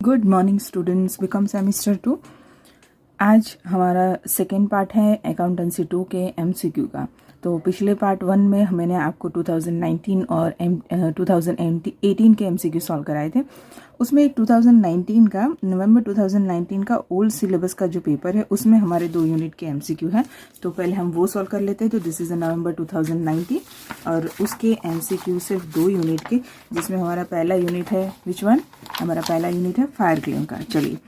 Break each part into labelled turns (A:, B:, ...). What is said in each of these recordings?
A: Good morning students, BCom semester 2। आज हमारा second part है अकाउंटेंसी 2 के एमसीक्यू का। तो पिछले पार्ट 1 में मैंने आपको 2019 और 2018 के एमसीक्यू सॉल्व कराए थे। उसमें एक 2019 का नवंबर 2019 का ओल्ड सिलेबस का जो पेपर है उसमें हमारे 2 यूनिट के एमसीक्यू हैं। तो पहले हम वो सॉल्व कर लेते हैं। तो दिस इज नवंबर 2019 और उसके एमसीक्यू सिर्फ 2 यूनिट के, जिसमें हमारा पहला यूनिट है विच वन, हमारा पहला यूनिट है फायर क्लेम का। चलिए,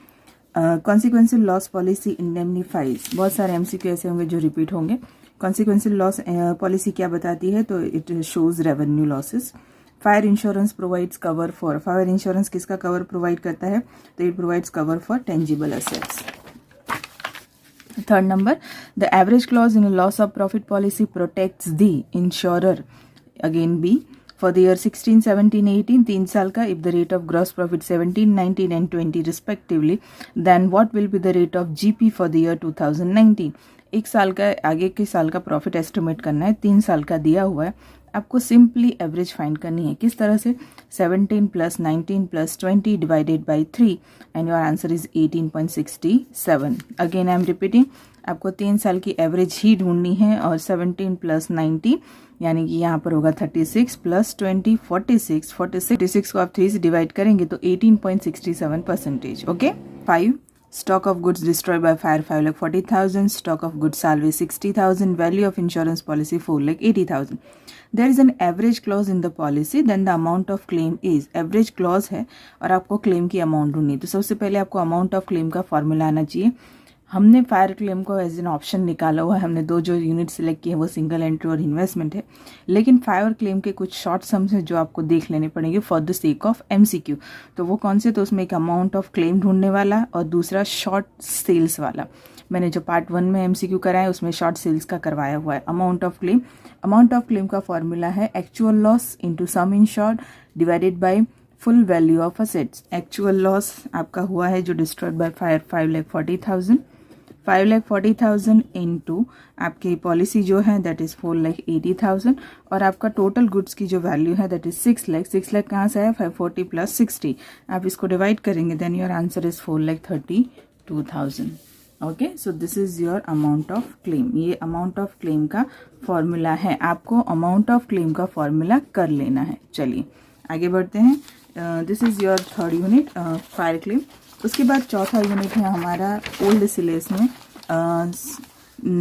A: कॉन्सिक्वेंशियल लॉस पॉलिसी इंडेमनीफाइज, बहुत सारे एमसीक्यू ऐसे होंगे जो रिपीट होंगे। कॉन्सिक्वेंशियल लॉस पॉलिसी क्या बताती है? तो it shows revenue losses. Fire insurance provides cover for, fire insurance किसका कवर प्रोवाइड करता है? तो it provides cover for tangible assets. Third number, the average clause in loss of profit policy protects the insurer, again B, for the year 16, 17, 18, 3 साल का, if the rate of gross profit 17, 19 and 20 respectively, then what will be the rate of GP for the year 2019? एक साल का, आगे के साल का profit estimate करना है, 3 साल का दिया हुआ है, आपको सिंपली एवरेज फाइंड करनी है। किस तरह से? 17 + 19 + 20 divided by 3 and your answer is 18.67। Again I am repeating, आपको 3 साल की एवरेज ही ढूंढनी है और 17 + 90 यानी कि यहाँ पर होगा 36 + 20 46, 46 को आप 3 से डिवाइड करेंगे तो 18.67%। Okay. 5, stock of goods destroyed by fire 5,40,000, stock of goods salvage 60,000, value of insurance policy 4,80,000। There is an average clause in the policy, then the amount of claim is, average clause है और आपको claim की amount ढूंढनी है। तो सबसे पहले आपको अमाउंट ऑफ क्लेम का फॉर्मूला आना चाहिए। हमने फायर क्लेम को एज एन ऑप्शन निकाला हुआ है, हमने 2 जो यूनिट सिलेक्ट किए हैं वो सिंगल एंट्री और इन्वेस्टमेंट है, लेकिन फायर क्लेम के कुछ शॉर्ट सम्स हैं जो आपको देख लेने पड़ेंगे for the sake of MCQ. तो वो कौन से? तो उसमें एक अमाउंट ऑफ क्लेम ढूंढने वाला और दूसरा शॉर्ट सेल्स वाला। मैंने जो पार्ट 1 में एमसीक्यू कराया उसमें शॉर्ट सेल्स का करवाया हुआ है। अमाउंट ऑफ क्लेम का फॉर्मूला है actual loss into sum insured divided by full value of assets. Actual loss आपका हुआ है जो डिस्ट्रॉयड बाय फायर 5,40,000, 5,40,000 इंटू आपकी पॉलिसी जो है दैट इज 4,80,000 और आपका टोटल गुड्स की जो वैल्यू है दैट इज 6 लाख। 6 लाख कहाँ से है? 540 + 60, आप इसको डिवाइड करेंगे then your answer is 4,32,000। Okay, so this is your amount of claim. ये अमाउंट ऑफ क्लेम का फॉर्मूला है, आपको अमाउंट ऑफ क्लेम का फॉर्मूला कर लेना है। चलिए आगे बढ़ते हैं। This is your third unit fire claim. उसके बाद चौथा यूनिट है हमारा ओल्ड सिलेबस में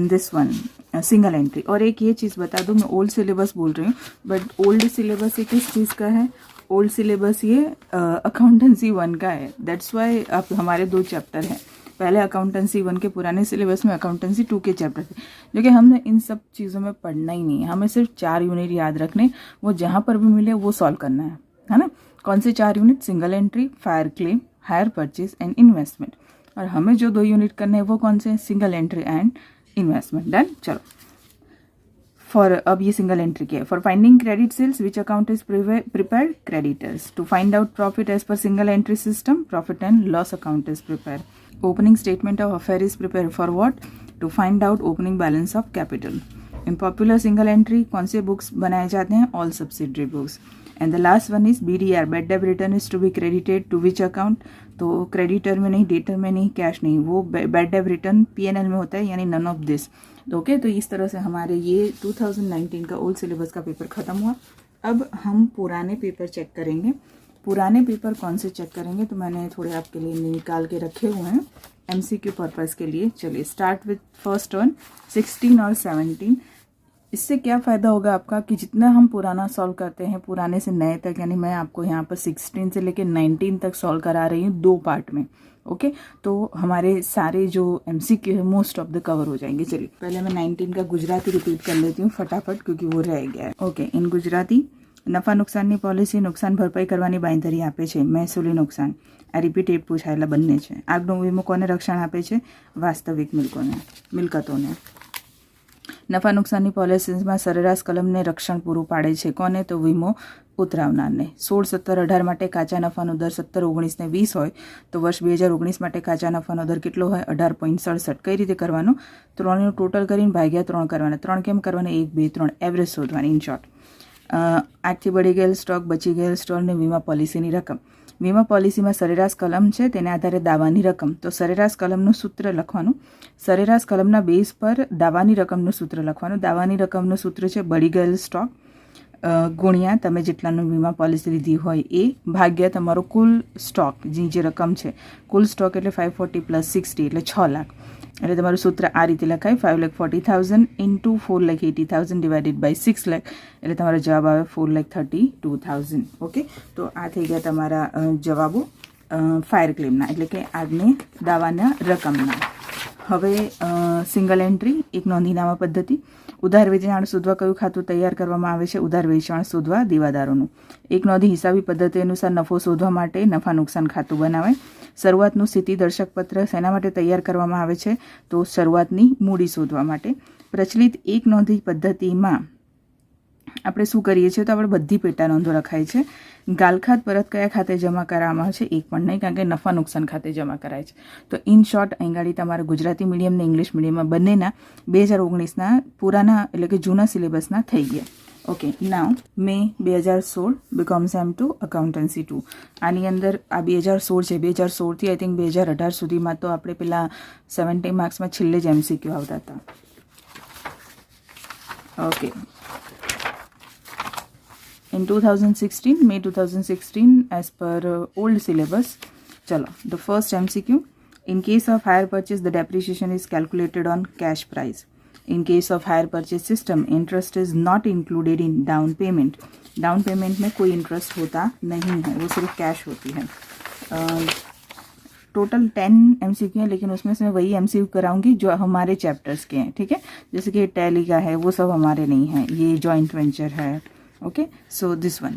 A: दिस वन सिंगल एंट्री। और एक ये चीज़ बता दूं, मैं ओल्ड सिलेबस बोल रही हूँ बट ओल्ड सिलेबस ये किस चीज़ का है? ओल्ड सिलेबस ये अकाउंटेंसी 1 का है। दैट्स वाई अब हमारे 2 चैप्टर हैं। पहले अकाउंटेंसी 1 के पुराने सिलेबस में अकाउंटेंसी 2 के चैप्टर थे, जो कि हमने इन सब चीज़ों में पढ़ना ही नहीं है। हमें सिर्फ 4 यूनिट याद रखने, वो जहाँ पर भी मिले वो सॉल्व करना है ना। कौन से 4 unit? Single entry, fire claim, hire purchase and investment. और हमें जो 2 यूनिट करने हैं वो कौन से? Single entry and investment. Done. चलो, फॉर अब ये सिंगल एंट्री की है। For finding credit sales which account is prepared? Creditors. To find out profit as per single entry system, profit and loss account is prepare. Opening statement of affair is prepare for what? To find out opening balance of capital. In popular single entry कौन से books बनाए जाते हैं? All subsidiary books. And the last one is BDR, bad debt return is to be credited to which account? तो creditor में नहीं, debtor में नहीं, कैश नहीं, वो बैड डेट रिटर्न PNL में होता है, यानी नन ऑफ दिस। ओके, तो इस तरह से हमारे ये 2019 का ओल्ड सिलेबस का पेपर खत्म हुआ। अब हम पुराने पेपर चेक करेंगे। पुराने पेपर कौन से चेक करेंगे? तो मैंने थोड़े आपके लिए निकाल के रखे हुए हैं MCQ पर्पज़ के लिए। चलिए स्टार्ट विथ फर्स्ट वन, 16 और 17। इससे क्या फ़ायदा होगा आपका कि जितना हम पुराना सॉल्व करते हैं, पुराने से नए तक, यानी मैं आपको यहाँ पर 16 से लेकर 19 तक सॉल्व करा रही हूँ 2 पार्ट में। ओके, तो हमारे सारे जो MCQ है मोस्ट ऑफ द कवर हो जाएंगे। चलिए पहले मैं 19 का गुजराती रिपीट कर लेती हूँ फटाफट क्योंकि वो रह गया है। ओके, इन गुजराती, નફા નુકસાનની પોલિસી નુકસાન ભરપાઈ કરવાની બાંયધરી આપે છે। મહેસૂલી નુકસાન આ રિપીટ પૂછાયેલા બંને છે। આગનો વીમો કોને રક્ષણ આપે છે? વાસ્તવિક મિલકતોને। નફા નુકસાનની પોલિસીમાં સરેરાશ કલમને રક્ષણ પૂરું પાડે છે કોને? તો વીમો ઉતરાવનારને। 16, 17, 18 માટે કાચા નફાનો દર 17, 19 ને 20 હોય તો વર્ષ 2019 માટે કાચા નફાનો દર કેટલો હોય? 18.67। કઈ રીતે કરવાનો? 3નું ટોટલ કરીને ભાગ્યા 3 કરવાના। 3 કેમ કરવાના? 1, 2, 3 એવરેજ શોધવાની। ઇન શોર્ટ, આગથી બળી ગયેલ સ્ટોક, બચી ગયેલ સ્ટોકની વીમા પોલિસીની રકમ વીમા પોલિસીમાં સરેરાશ કલમ છે, તેને આધારે દાવાની રકમ. તો સરેરાશ કલમનું સૂત્ર લખવાનું. સરેરાશ કલમના બેઝ પર દાવાની રકમનું સૂત્ર લખવાનું. દાવાની રકમનું સૂત્ર છે બળી ગયેલ સ્ટોક ગુણ્યા તમે જેટલાનું વીમા પોલિસી લીધી હોય એ ભાગ્યા તમારો કુલ સ્ટોક, જે રકમ છે. કુલ સ્ટોક એટલે 540 પ્લસ 60 એટલે 6 લાખ. એટલે તમારું સૂત્ર આ રીતે લખાય 5,40,000 ઇન્ટુ 4,80,000 ડિવાઇડેડ બાય 6 લાખ, એટલે તમારો જવાબ આવે 4,32,000. ઓકે, તો આ થઈ ગયા તમારા જવાબો ફાયર ક્લેમના, એટલે કે આજની દાવાના રકમના. હવે સિંગલ એન્ટ્રી, એક નોંધીનામા પદ્ધતિ. ઉધાર વેચાણ શોધવા કયું ખાતું તૈયાર કરવામાં આવે છે? ઉધાર વેચાણ શોધવા દેવાદારોનું. એક નોંધી હિસાબી પદ્ધતિ અનુસાર નફો શોધવા માટે નફા નુકસાન ખાતું બનાવાય. શરૂઆતનું સ્થિતિ દર્શક પત્ર શેના માટે તૈયાર કરવામાં આવે છે? તો શરૂઆતની મૂડી શોધવા માટે. પ્રચલિત એક નોંધી પદ્ધતિમાં આપણે શું કરીએ છીએ? તો આપણે બધી પેટા નોંધો રખાય છે. ગાલખાત પરત કયા ખાતે જમા કરવામાં આવે છે? એક પણ નહીં, કારણ કે નફા નુકસાન ખાતે જમા કરાય છે. તો ઇન શોર્ટ અહીં ગાડી તમારા ગુજરાતી મીડિયમ ને ઇંગ્લિશ મીડિયમમાં બંનેના 2019ના પુરાના એટલે કે જૂના સિલેબસના થઈ ગયા. ઓકે, નાવ મે 2016 બીકોમ્સ M2 અકાઉન્ટન્સી 2. આની અંદર આ 2016 છે. 2016થી આઈ થિંક 2018 સુધીમાં તો આપણે પેલા 70 માર્ક્સમાં છેલ્લે જ MCQ આવતા હતા. Okay, in 2016, May 2016, as per old syllabus. Chalo, the first MCQ. In case of hire purchase, the depreciation is calculated on cash price. In case of hire purchase system, interest is not included in down payment. Down payment में कोई interest होता नहीं है, वो सिर्फ cash होती है. Total 10 MCQ हैं, लेकिन उसमें से मैं वही MCQ कराऊंगी जो हमारे चैप्टर्स के हैं. ठीक है, जैसे कि टैली का है वो सब हमारे नहीं है, ये जॉइंट वेंचर है. Okay, so this one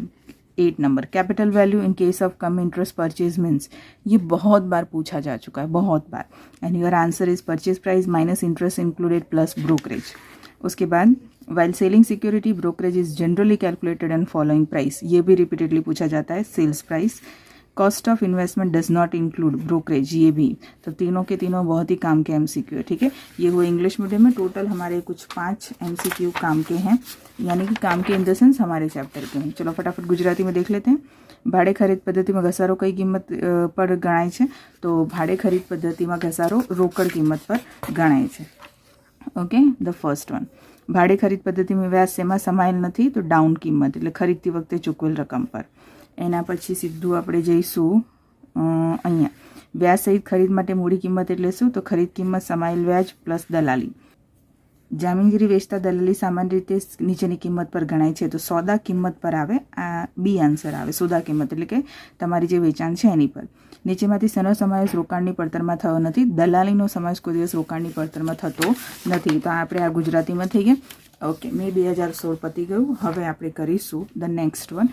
A: 8 number. Capital value in case of cum interest purchase means, ये बहुत बार पूछा जा चुका है, बहुत बार. And your answer is purchase price minus interest included plus brokerage. उसके बाद while selling security brokerage is generally calculated and following price, ये भी रिपीटेडली पूछा जाता है. Sales price. Cost of investment does not include brokerage, ये भी. तो तीनों के तीनों बहुत ही काम के MCQ है. ठीक है, ये हुए इंग्लिश मीडियम में. टोटल हमारे कुछ 5 MCQ काम के हैं, यानी कि काम के इन द सेंस हमारे चैप्टर के हैं. चलो फटाफट गुजराती में देख लेते हैं. भाड़े खरीद पद्धतिમાં ઘસારો કઈ કિંમત પર ગણાય છે? તો ભાડે ખરીદ પદ્ધતિમાં ઘસારો રોકડ કિંમત પર ગણાય છે. Okay, the first one. ભાડે ખરીદ પદ્ધતિમાં વ્યાજ શેમાં સમાયેલ નથી? તો ડાઉન કિંમત, એટલે ખરીદતી વખતે ચૂકવેલ રકમ પર. એના પછી સીધું આપણે જઈશું અહીંયા. વ્યાજ સહિત ખરીદ માટે મૂડી કિંમત એટલે શું? તો ખરીદ કિંમત સમાયેલ વ્યાજ પ્લસ દલાલી. જામીનગીરી વેચતા દલાલી સામાન્ય રીતે નીચેની કિંમત પર ગણાય છે, તો સોદા કિંમત પર આવે. આ બી આન્સર આવે, સોદા કિંમત એટલે કે તમારી જે વેચાણ છે એની પર. નીચેમાંથી શેનો સમાવેશ રોકાણની પડતરમાં થયો નથી? દલાલીનો સમાવેશ કોઈ દિવસ રોકાણની પડતરમાં થતો નથી. તો આપણે આ ગુજરાતીમાં થઈ ગયા. ઓકે, મે 2016 પતી ગયું. હવે આપણે કરીશું the next one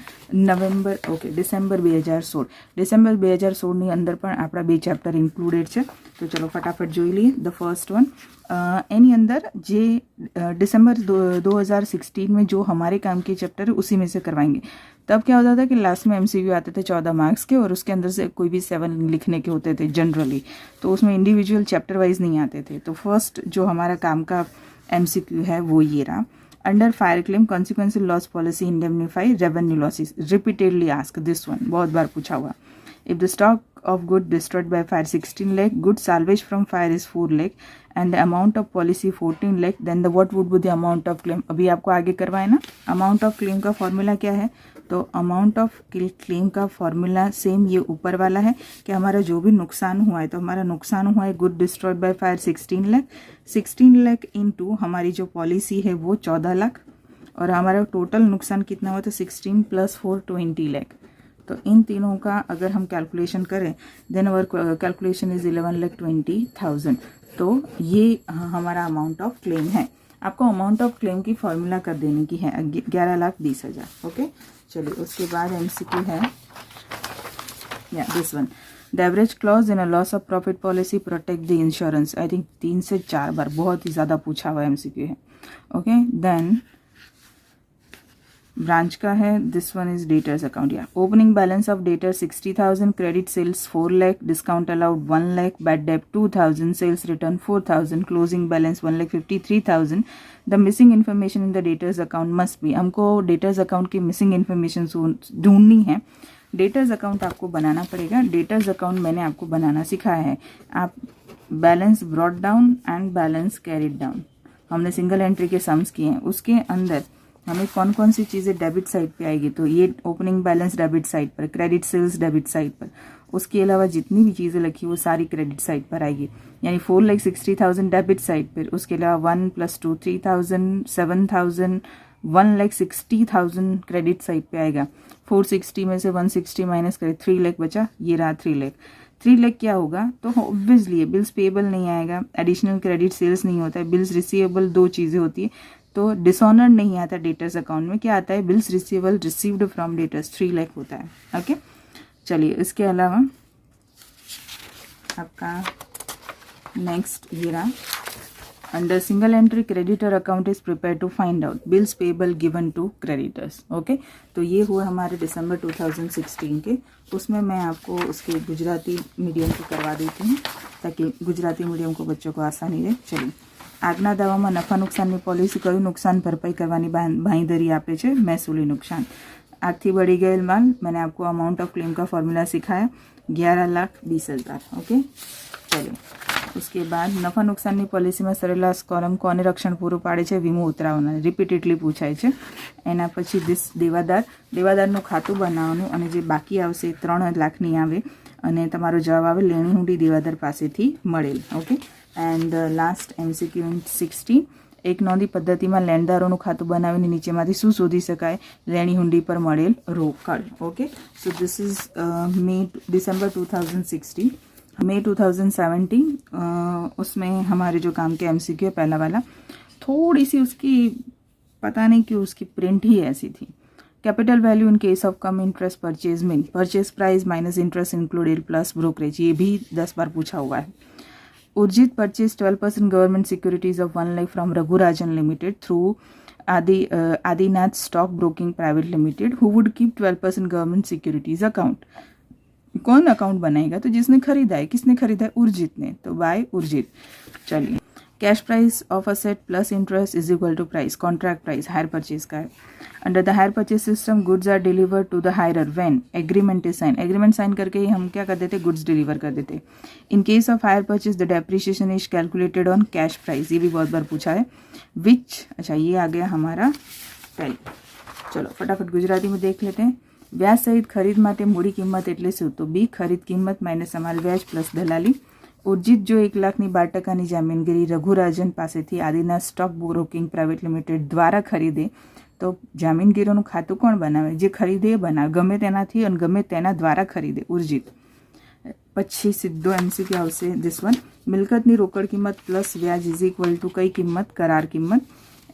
A: November, okay December 2016. ડિસેમ્બર 2016ની અંદર પણ આપણા 2 ચેપ્ટર ઇન્ક્લુडेड છે. तो चलो फटाफट જોઈ लिए. द फर्स्ट वन, एनी अंदर जे दिसंबर 2016 में जो हमारे काम के चैप्टर है उसी में से करवाएंगे. तब क्या होता था कि लास्ट में MCQ आते थे 14 मार्क्स के, और उसके अंदर से कोई भी 7 लिखने के होते थे जनरली, तो उसमें इंडिविजुअल चैप्टर वाइज नहीं आते थे. तो फर्स्ट जो हमारा काम का MCQ है वो ये रहा. Under fire claim consequential loss policy indemnify revenue losses. Repeatedly ask this one, बहुत बार पूछा हुआ. If the stock of good destroyed by fire 16 lakh, good salvage from fire is 4 lakh, and the amount of policy 14 lakh, then the what would be the amount of claim? अभी आपको आगे करवाए ना. Amount of claim का formula क्या है? तो amount of claim का फॉर्मूला सेम ये ऊपर वाला है कि हमारा जो भी नुकसान हुआ है, तो हमारा नुकसान हुआ है good destroyed by fire 16 lakh. 16 lakh into हमारी जो पॉलिसी है वो 14 लाख, और हमारा टोटल नुकसान कितना हुआ? तो 16 प्लस 4 20 लाख. तो इन तीनों का अगर हम कैलकुलेशन करें, देन अवर कैलकुलेशन इज 11,20,000. तो ये हमारा अमाउंट ऑफ क्लेम है. आपको अमाउंट ऑफ क्लेम की फॉर्मूला कर देने की है 11,20,000. ओके, चलिए उसके बाद MCQ है या this one. The average clause in a loss of profit policy protect the insurance. I think 3 से 4 बार बहुत ही ज़्यादा पूछा हुआ MCQ है. ओके, देन ब्रांच का है, this one is debtors account. या opening balance of debtor 60,000, credit sales 4 lakh, discount allowed 1 lakh, bad debt 2,000, sales return 4,000, closing balance 1,53,000. The missing information in the debtors account must be. हमको debtors account की missing information ढूंढनी है. Debtors account आपको बनाना पड़ेगा। Debtors account मैंने आपको बनाना सिखाया है। आप balance brought down and balance carried down हमने सिंगल एंट्री के सम्स किए हैं। उसके अंदर हमें कौन कौन सी चीज़ें डेबिट साइड पे आएगी, तो ये ओपनिंग बैलेंस डेबिट साइड पर, क्रेडिट सेल्स डेबिट साइड पर, उसके अलावा जितनी भी चीज़ें लिखी वो सारी क्रेडिट साइड पर आएगी। यानी 4,60,000 डेबिट साइड पर, उसके अलावा 1 + 2 3,000 7,000 1,60,000 क्रेडिट साइड पे आएगा। 460 में से 160 माइनस करें 3 लाख बचा, ये रहा 3 लाख। 3 लाख क्या होगा, तो ऑब्वियसली बिल्स पेएबल नहीं आएगा, एडिशनल क्रेडिट सेल्स नहीं होता है, बिल्स रिसीवेबल दो चीज़ें होती है। तो डिसऑनर नहीं आता डेटर्स अकाउंट में, क्या आता है, bills receivable received from debtors 3 lakh होता है। ओके, चलिए इसके अलावा आपका नेक्स्ट ये रहा, under single entry creditor account is prepare to find out bills payable given to creditors. Okay, तो ये हुआ हमारे दिसंबर 2016 के। उसमें मैं आपको उसके गुजराती मीडियम को करवा देती हूँ ताकि गुजराती मीडियम को बच्चों को आसानी रहे। चलिए, આગના દાવામાં નફા નુકસાનની પોલિસી કયું નુકસાન ભરપાઈ કરવાની બાંયધરી આપે છે, મહેસૂલી નુકસાન। આગથી બળી ગયેલ માલ, मैंने आपको अमाउंट ऑफ क्लेम का फॉर्मूला सिखाया, 11,20,000। ओके, चलिए उसके बाद नफा नुकसानની પોલિસીમાં સરેરાશ કોલમ કોને રક્ષણ પૂરું પાડે છે, વીમો ઉતરાવનાર, રિપીટેડલી પૂછાય છે। એના પછી દેવાદારનું ખાતું બનાવવાનું અને જે બાકી આવશે 3 લાખની આવે અને તમારો જવાબ આવે લેણી હુંડી દેવાદાર પાસેથી મળેલ। ઓકે, એન્ડ લાસ્ટ MCQ 60, એક નોંધી પદ્ધતિમાં લેણદારોનું ખાતું બનાવીને નીચેમાંથી શું શોધી શકાય, લેણી હુંડી પર મળેલ રોકડ। Okay, so this is December 2016। मई 2017 उसमें हमारे जो काम के MCQ है, पहला वाला थोड़ी सी उसकी पता नहीं क्यों उसकी प्रिंट ही ऐसी थी। Capital value in case of cum interest purchase mean purchase price minus interest included plus brokerage, ये भी 10 बार पूछा हुआ है। Urjit purchase 12% government securities of 1 lakh from Raghurajan limited through Adinath stock broking private limited, who would keep 12% government securities account. कौन account बनाएगा, तो जिसने खरीदा है, किसने खरीदा है, उर्जित ने, तो बाय उर्जित। चलिए, cash price of asset plus interest is equal to price, contract price hire purchase का है। Under the hire purchase system goods are delivered to the hirer when agreement is sign, agreement sign करके ही हम क्या कर देते, goods deliver कर देते। इन case of hire purchase the depreciation is calculated on cash price, ये भी बहुत बार पूछा है। विच, अच्छा ये आ गया हमारा पहले। चलो फटाफट गुजराती में देख लेते हैं। व्याज सहित खरीद माटे मूडी किंमत एटले शुं, तो बी खरीद किंमत माइनस અમાલ વ્યાજ પ્લસ દલાલી। ઉર્જિત जो 1,02,000 જામીનગીરી રઘુરાજન પાસેથી આદિના સ્ટોક બ્રોકિંગ પ્રાઇવેટ લિમિટેડ દ્વારા ખરીદે, તો જામીનગીરોનું ખાતું કોણ બનાવે, જે ખરીદે એ બનાવે, ગમે તેનાથી અને ગમે તેના દ્વારા ખરીદે, ઉર્જિત। પછી સીધો MCQ આવશે दिस वन, મિલકતની રોકડ કિંમત પ્લસ વ્યાજ ઇઝ ઇક્વલ ટુ કઈ કિંમત, કરાર કિંમત।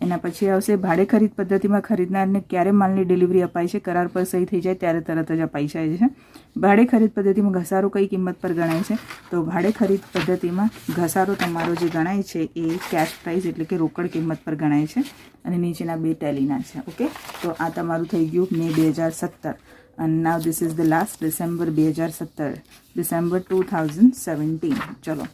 A: એના પછી આવશે ભાડે ખરીદ પદ્ધતિમાં ખરીદનારને ક્યારે માલની ડિલિવરી અપાય છે, કરાર પર સહી થઈ જાય ત્યારે તરત જ અપાઈ જાય છે। ભાડે ખરીદ પદ્ધતિમાં ઘસારો કઈ કિંમત પર ગણાય છે, તો ભાડે ખરીદ પદ્ધતિમાં ઘસારો તમારો જે ગણાય છે એ કેશ પ્રાઇસ એટલે કે રોકડ કિંમત પર ગણાય છે અને નીચેના બે ટેલીના છે। ઓકે, તો આ તમારું થઈ ગયું મે 2017 and now this is the last December 2017, December 2017। ચલો,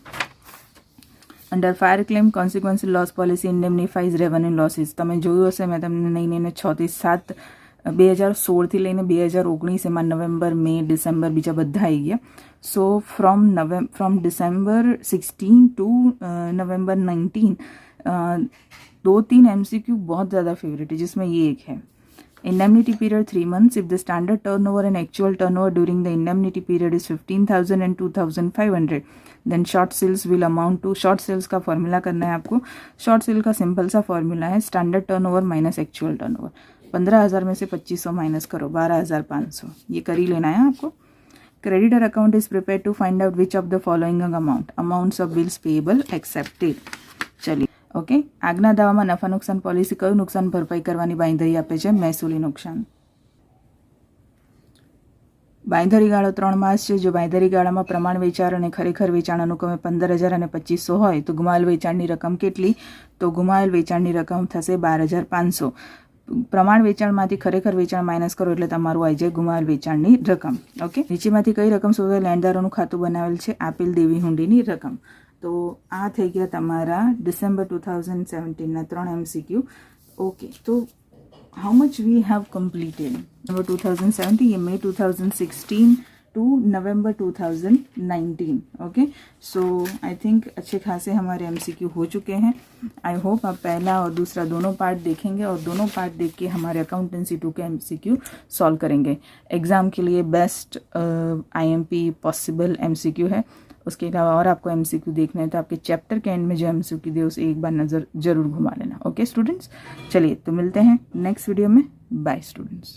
A: under fire claim consequential loss policy indemnifies revenue losses, તમે જોયું હશે મેં તમને નહીં 6/7/2016 થી લઈને 2019 એમાં નવેમ્બર મે ડિસેમ્બર બીજા બધા આવી ગયા। સો from December 16 to November 19 2-3 MCQ बहुत ज़्यादा फेवरेट है, जिसमें ये एक है। Indemnity period 3 months if the standard turnover and actual turnover during the indemnity period is 15,000 and 2,500 then short sales will amount to, short sales का फॉर्मूला करना है आपको। शॉर्ट सेल का सिंपल सा फॉर्मूला है standard turnover minus actual turnover. 15,000 में से 2,500 minus करो, 12,500, ये कर ही लेना है आपको। Creditor account is prepare to find out which of the following amounts of bills payable accepted. चलिए, ओके, આગના દાવામાં નફા નુકસાન પોલિસી કયું નુકસાન ભરપાઈ કરવાની બાંયધરી આપે છે, મહેસૂલી નુકસાન। બાંયધરી ગાળો 3 માસ છે। જો બાંયધરી ગાળામાં પ્રમાણ વેચાણ અને ખરેખર વેચાણ અનુક્રમે 15,000 અને 2,500 હોય તો ગુમાવેલ વેચાણની રકમ કેટલી, તો ગુમાવેલ વેચાણની રકમ થશે 12,500। પ્રમાણ વેચાણમાંથી ખરેખર વેચાણ માઇનસ કરો એટલે તમારું આવી જાય ગુમાવેલ વેચાણની રકમ। ઓકે, નીચેમાંથી કઈ રકમ શોધવા લેણદારોનું ખાતું બનાવેલ છે, આપેલ દેવી હુંડીની રકમ। तो आ थी गया तमारा December 2017 ना 3 MCQ। ओके, तो how much we have completed. November 2017, ये May 2016 to November 2019. Okay, so I think अच्छे खासे हमारे MCQ हो चुके हैं. आई होप आप पहला और दूसरा दोनों पार्ट देखेंगे और दोनों पार्ट देख के हमारे अकाउंटेंसी 2 के MCQ सॉल्व करेंगे. एग्ज़ाम के लिए बेस्ट IMP पॉसिबल MCQ है. उसके अलावा और आपको MCQ देखना है तो आपके चैप्टर के एंड में जो MCQ दे उसे एक बार नज़र जरूर घुमा लेना. ओके स्टूडेंट्स, चलिए तो मिलते हैं नेक्स्ट वीडियो में. Bye students.